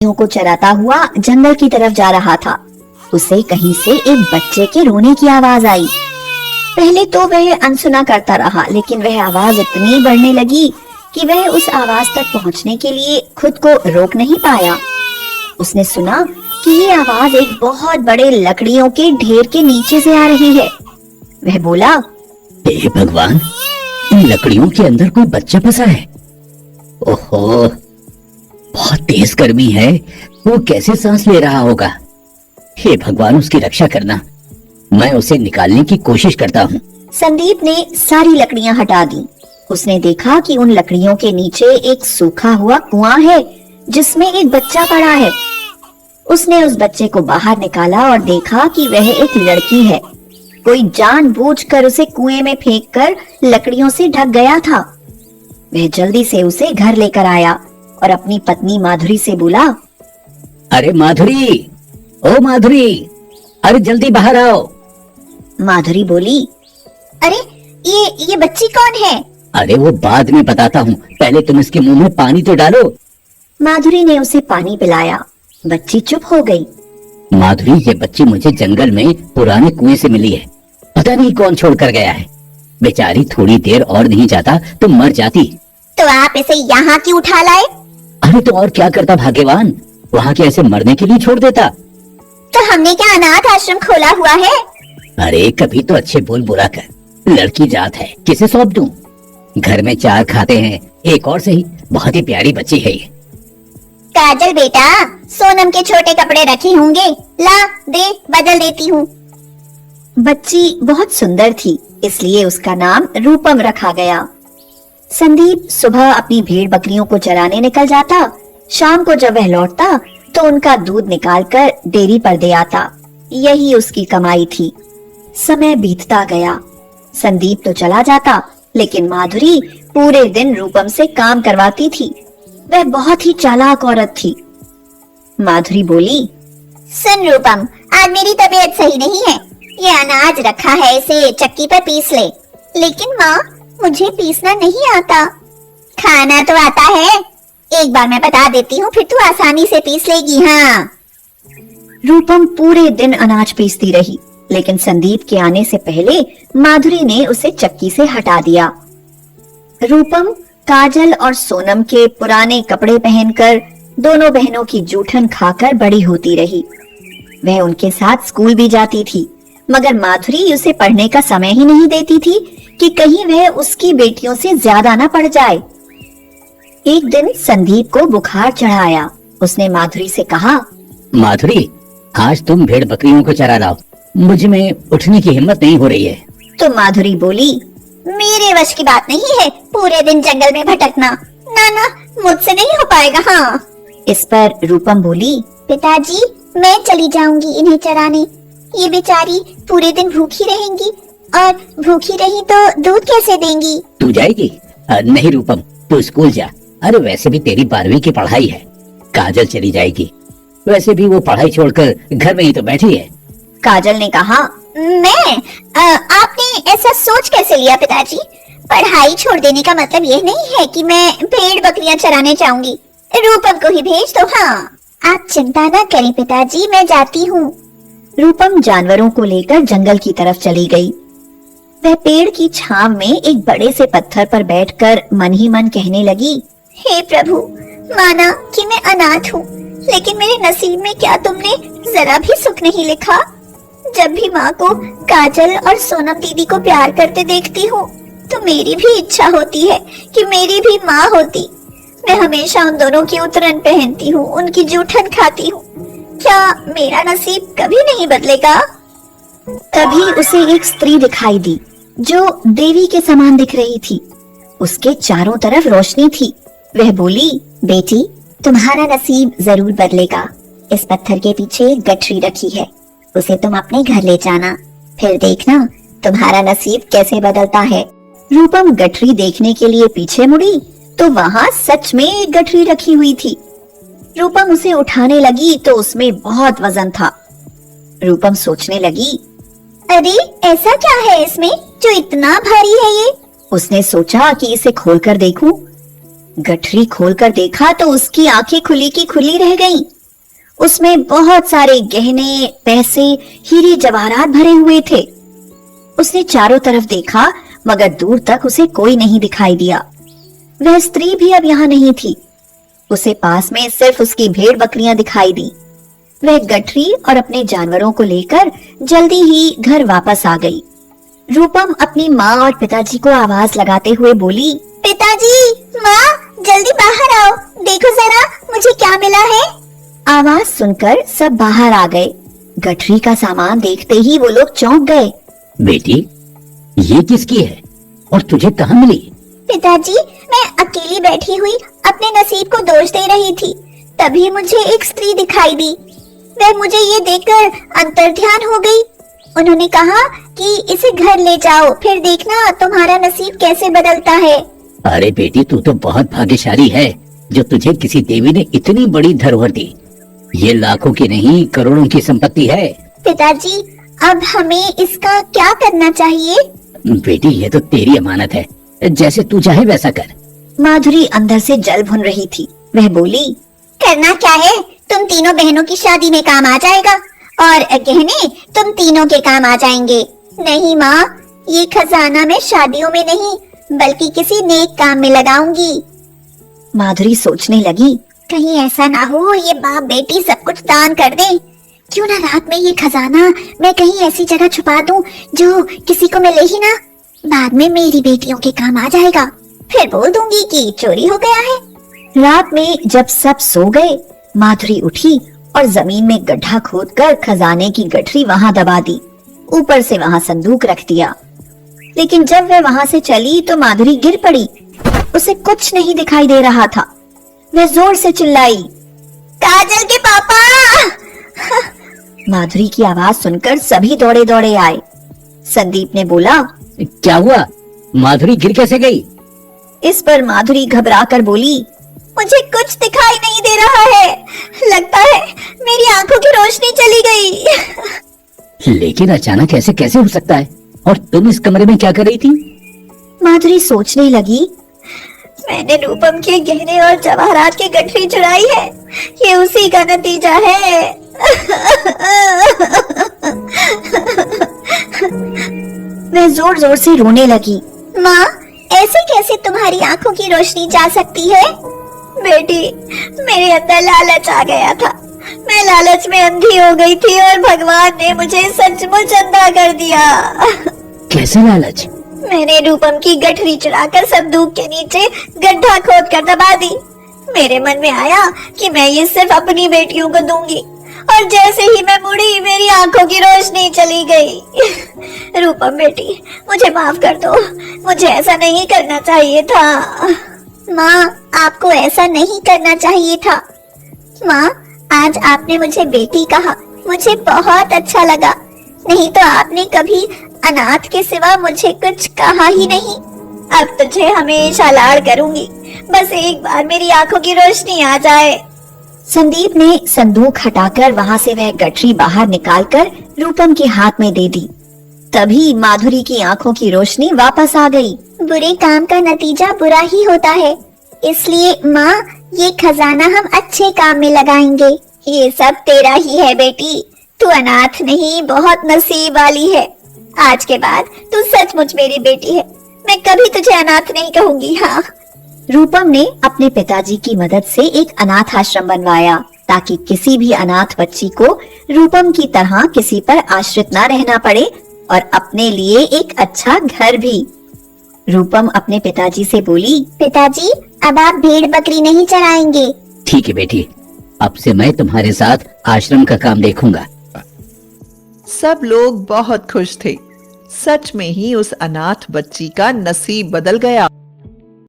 बकरियों को चराता हुआ जंगल की तरफ जा रहा था। उसे कहीं से एक बच्चे के रोने की आवाज आई। पहले तो वह अनसुना करता रहा, लेकिन वह आवाज इतनी बढ़ने लगी कि वह उस आवाज तक पहुंचने के लिए खुद को रोक नहीं पाया। उसने सुना कि ये आवाज एक बहुत बड़े लकड़ियों के ढेर के नीचे से आ रही है। वह बोला, हे भगवान, इन लकड़ियों के अंदर कोई बच्चा फंसा है। ओहो, बहुत तेज गर्मी है, वो कैसे सांस ले रहा होगा। हे भगवान, उसकी रक्षा करना। मैं उसे निकालने की कोशिश करता हूँ। संदीप ने सारी लकड़ियां हटा दी। उसने देखा कि उन लकड़ियों के नीचे एक सूखा हुआ कुआं है जिसमें एक बच्चा पड़ा है। उसने उस बच्चे को बाहर निकाला और देखा कि वह एक लड़की है। कोई जानबूझकर उसे कुएं में फेंककर लकड़ियों से ढक गया था। वह जल्दी से उसे घर लेकर आया और अपनी पत्नी माधुरी से बोला, अरे माधुरी, ओ माधुरी, अरे जल्दी बाहर आओ। माधुरी बोली, अरे ये बच्ची कौन है? अरे वो बाद में बताता हूँ, पहले तुम इसके मुंह में पानी तो डालो। माधुरी ने उसे पानी पिलाया। बच्ची चुप हो गई। माधुरी, ये बच्ची मुझे जंगल में पुराने कुएं से मिली है। पता नहीं कौन छोड़कर गया है। बेचारी थोड़ी देर और नहीं जाता तो मर जाती। तो आप इसे यहाँ क्यों उठा लाए? अरे तो और क्या करता भाग्यवान, वहाँ के ऐसे मरने के लिए छोड़ देता। तो हमने क्या अनाथ आश्रम खोला हुआ है? अरे कभी तो अच्छे बोल बुरा कर, लड़की जात है, किसे सौंप दूं? घर में चार खाते हैं, एक और सही, बहुत ही प्यारी बच्ची है ये। काजल बेटा, सोनम के छोटे कपड़े रखे होंगे, ला दे, बदल देती हूँ। बच्ची बहुत सुंदर थी, इसलिए उसका नाम रूपम रखा गया। संदीप सुबह अपनी भेड़ बकरियों को चराने निकल जाता। शाम को जब वह लौटता तो उनका दूध निकालकर डेयरी पर दे आता। यही उसकी कमाई थी। समय बीतता गया। संदीप तो चला जाता, लेकिन माधुरी पूरे दिन रूपम से काम करवाती थी। वह बहुत ही चालाक औरत थी। माधुरी बोली, सुन रूपम, आज मेरी तबीयत सही नहीं है। ये अनाज रखा है, इसे चक्की पर पीस ले। लेकिन माँ, मुझे पीसना नहीं आता। खाना तो आता है, एक बार मैं बता देती हूँ, फिर तू आसानी से पीस लेगी। हाँ। रूपम पूरे दिन अनाज पीसती रही, लेकिन संदीप के आने से पहले माधुरी ने उसे चक्की से हटा दिया। रूपम काजल और सोनम के पुराने कपड़े पहनकर दोनों बहनों की जूठन खाकर बड़ी होती रही। वह उनके साथ स्कूल भी जाती थी, मगर माधुरी उसे पढ़ने का समय ही नहीं देती थी कि कहीं वह उसकी बेटियों से ज्यादा न पढ़ जाए। एक दिन संदीप को बुखार चढ़ा आया। उसने माधुरी से कहा, माधुरी, आज तुम भेड़ बकरियों को चरा लाओ, मुझ में उठने की हिम्मत नहीं हो रही है। तो माधुरी बोली, मेरे वश की बात नहीं है पूरे दिन जंगल में भटकना। ना, मुझसे नहीं हो पाएगा। हाँ। इस पर रूपम बोली, पिताजी, मैं चली जाऊंगी इन्हें चराने। ये बेचारी पूरे दिन भूखी रहेंगी, और भूखी रही तो दूध कैसे देंगी? तू जाएगी? नहीं रूपम, तू स्कूल जा। अरे वैसे भी तेरी 12वीं की पढ़ाई है। काजल चली जाएगी, वैसे भी वो पढ़ाई छोड़कर घर में ही तो बैठी है। काजल ने कहा, आपने ऐसा सोच कैसे लिया पिताजी? पढ़ाई छोड़ देने का मतलब ये नहीं है कि मैं भेड़ बकरियां चराने जाऊंगी। रूपम को ही भेज दो। हाँ, आप चिंता न करें पिताजी, मैं जाती हूँ। रूपम जानवरों को लेकर जंगल की तरफ चली गई। वह पेड़ की छांव में एक बड़े से पत्थर पर बैठकर मन ही मन कहने लगी, हे प्रभु, माना कि मैं अनाथ हूँ, लेकिन मेरे नसीब में क्या तुमने जरा भी सुख नहीं लिखा? जब भी माँ को काजल और सोनम दीदी को प्यार करते देखती हूँ तो मेरी भी इच्छा होती है कि मेरी भी माँ होती। मैं हमेशा उन दोनों की उतरन पहनती हूँ, उनकी जूठन खाती हूँ। क्या मेरा नसीब कभी नहीं बदलेगा? तभी उसे एक स्त्री दिखाई दी जो देवी के समान दिख रही थी। उसके चारों तरफ रोशनी थी। वह बोली, बेटी, तुम्हारा नसीब जरूर बदलेगा। इस पत्थर के पीछे एक गठरी रखी है, उसे तुम अपने घर ले जाना, फिर देखना तुम्हारा नसीब कैसे बदलता है। रूपम गठरी देखने के लिए पीछे मुड़ी तो वहाँ सच में एक गठरी रखी हुई थी। रूपम उसे उठाने लगी तो उसमें बहुत वजन था। रूपम सोचने लगी, अरे ऐसा क्या है इसमें जो इतना भारी है ये? उसने सोचा कि इसे खोलकर देखूं। गठरी खोलकर देखा तो उसकी आंखें खुली की खुली रह गईं। उसमें बहुत सारे गहने, पैसे, हीरे जवाहरात भरे हुए थे। उसने चारों तरफ देखा मगर दूर तक उसे कोई नहीं दिखाई दिया। वह स्त्री भी अब यहाँ नहीं थी। उसे पास में सिर्फ उसकी भेड़ बकरियां दिखाई दी। वह गठरी और अपने जानवरों को लेकर जल्दी ही घर वापस आ गई। रूपम अपनी माँ और पिताजी को आवाज लगाते हुए बोली, पिताजी, माँ, जल्दी बाहर आओ, देखो जरा मुझे क्या मिला है। आवाज सुनकर सब बाहर आ गए। गठरी का सामान देखते ही वो लोग चौंक गए। बेटी, ये किसकी है और तुझे कहाँ मिली? पिताजी, मैं अकेली बैठी हुई अपने नसीब को दोष दे रही थी, तभी मुझे एक स्त्री दिखाई दी। वह मुझे ये देखकर अंतर्ध्यान हो गई। उन्होंने कहा कि इसे घर ले जाओ, फिर देखना तुम्हारा नसीब कैसे बदलता है। अरे बेटी, तू तो बहुत भाग्यशाली है जो तुझे किसी देवी ने इतनी बड़ी धरोहर दी। ये लाखों की नहीं, करोड़ों की संपत्ति है। पिताजी, अब हमें इसका क्या करना चाहिए? बेटी, ये तो तेरी अमानत है, जैसे तू चाहे वैसा कर। माधुरी अंदर से जल भुन रही थी। वह बोली, करना क्या है? तुम तीनों बहनों की शादी में काम आ जाएगा और गहने तुम तीनों के काम आ जाएंगे। नहीं माँ, ये खजाना मैं शादियों में नहीं बल्कि किसी नेक काम में लगाऊंगी। माधुरी सोचने लगी, कहीं ऐसा ना हो ये बाप बेटी सब कुछ दान कर दें। क्यों ना रात में ये खजाना मैं कहीं ऐसी जगह छुपा दूं जो किसी को मिले ही ना। बाद में मेरी बेटियों के काम आ जाएगा, फिर बोल दूंगी कि चोरी हो गया है। रात में जब सब सो गए, माधुरी उठी और जमीन में गड्ढा खोदकर खजाने की गठरी वहां दबा दी। ऊपर से वहां संदूक रख दिया। लेकिन जब वह वहां से चली तो माधुरी गिर पड़ी। उसे कुछ नहीं दिखाई दे रहा था। वह जोर से चिल्लाई, काजल के पापा। माधुरी की आवाज सुनकर सभी दौड़े दौड़े आए। संदीप ने बोला, क्या हुआ? माधुरी गिर कैसे गई? इस पर माधुरी घबराकर बोली, मुझे कुछ दिखाई नहीं दे रहा है, लगता है मेरी आंखों की रोशनी चली गई। लेकिन अचानक ऐसे कैसे हो सकता है? और तुम इस कमरे में क्या कर रही थी? माधुरी सोचने लगी, मैंने रूपम के गहने और जवाहरात की गठरी चुराई है, ये उसी का नतीजा है। वह जोर जोर से रोने लगी। माँ, ऐसे कैसे तुम्हारी आंखों की रोशनी जा सकती है? बेटी, मेरे अंदर लालच आ गया था। मैं लालच में अंधी हो गई थी और भगवान ने मुझे सचमुच अंधा कर दिया। कैसे लालच? मैंने रूपम की गठरी चुराकर संदूक के नीचे गड्ढा खोदकर दबा दी। मेरे मन में आया कि मैं ये सिर्फ अपनी बेटियों को दूंगी, और जैसे ही मैं मुड़ी मेरी आंखों की रोशनी चली गई। रूपम बेटी, मुझे माफ कर दो, मुझे ऐसा नहीं करना चाहिए था। माँ, आपको ऐसा नहीं करना चाहिए था। माँ, आज आपने मुझे बेटी कहा, मुझे बहुत अच्छा लगा। नहीं तो आपने कभी अनाथ के सिवा मुझे कुछ कहा ही नहीं। अब तुझे हमेशा लाड़ करूंगी, बस एक बार मेरी आंखों की रोशनी आ जाए। संदीप ने संदूक हटाकर वहां से वह गठरी बाहर निकालकर रूपम के हाथ में दे दी। तभी माधुरी की आंखों की रोशनी वापस आ गई। बुरे काम का नतीजा बुरा ही होता है, इसलिए माँ, ये खजाना हम अच्छे काम में लगाएंगे। ये सब तेरा ही है बेटी, तू अनाथ नहीं, बहुत नसीब वाली है। आज के बाद तू सचमुच मेरी बेटी है, मैं कभी तुझे अनाथ नहीं कहूंगी। हाँ। रूपम ने अपने पिताजी की मदद से एक अनाथ आश्रम बनवाया ताकि किसी भी अनाथ बच्ची को रूपम की तरह किसी पर आश्रित न रहना पड़े, और अपने लिए एक अच्छा घर भी। रूपम अपने पिताजी से बोली, पिताजी, अब आप भेड़ बकरी नहीं चराएंगे। ठीक है बेटी, अब से मैं तुम्हारे साथ आश्रम का काम देखूंगा। सब लोग बहुत खुश थे। सच में ही उस अनाथ बच्ची का नसीब बदल गया।